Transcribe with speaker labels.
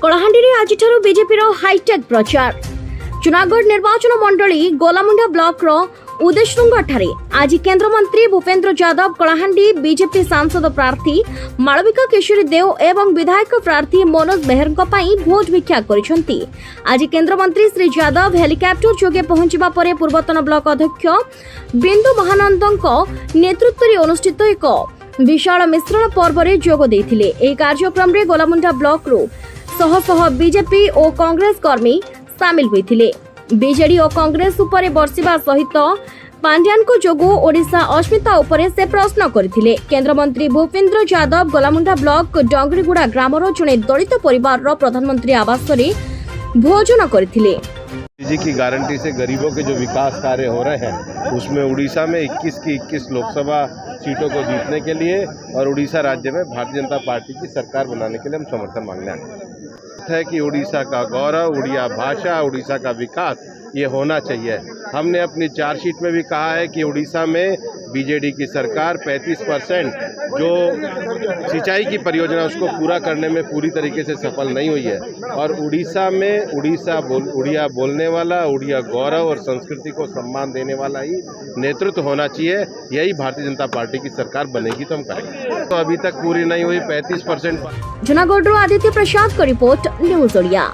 Speaker 1: कलाहांडी आज BJP hi tech प्रचार जूनागढ़ निर्वाचन मंडली गोलामुंडा ब्लॉक उदेशृंग आज केंद्रमंत्री भूपेन्द्र यादव कलाहांडी बीजेपी सांसद प्रार्थी मालविका केशरी देव एवं विधायक प्रार्थी मनोज बेहर भोट भिक्षा कर। आज केंद्रमंत्री श्री यादव हेलिकॉप्टर जोगे पहुंचवा पर पूर्वतन ब्लॉक अध्यक्ष बिंदु महानंदों नेतृत्व में अनुष्ठित एक विशाल मिश्रण पर्व में जोग देथिले। एही कार्यक्रम रे गोलामुंडा ब्लॉक रो शह शह बीजेपी और कांग्रेस कर्मी सामिल होइथिले। बीजेडी और कांग्रेस उपरे बर्षिबा सहित पांड्यान को जोगु ओडिशा अस्मिता उपरे से प्रश्न करथिले। केंद्र मंत्री भूपेन्द्र यादव गोलामुंडा ब्लॉक डंगरीगुड़ा ग्रामर जड़े दलित परिवार प्रधानमंत्री आवास रे भोजन करथिले।
Speaker 2: जी की गारंटी से गरीबों के जो विकास कार्य हो रहे हैं उसमें उड़ीसा में 21 की 21 लोकसभा सीटों को जीतने के लिए और उड़ीसा राज्य में भारतीय जनता पार्टी की सरकार बनाने के लिए हम समर्थन मांगने आए हैं कि उड़ीसा का गौरव, उड़िया भाषा, उड़ीसा का विकास ये होना चाहिए। हमने अपनी चार्जशीट में भी कहा है कि उड़ीसा में बीजेडी की सरकार 35% जो सिंचाई की परियोजना उसको पूरा करने में पूरी तरीके से सफल नहीं हुई है और उड़ीसा में उड़िया बोलने वाला, उड़िया गौरव और संस्कृति को सम्मान देने वाला ही नेतृत्व होना चाहिए। यही भारतीय जनता पार्टी की सरकार बनेगी तो हम करेंगे। तो अभी तक पूरी नहीं हुई 35%।
Speaker 1: जूनागढ़ आदित्य प्रसाद को रिपोर्ट न्यूज ओडिया।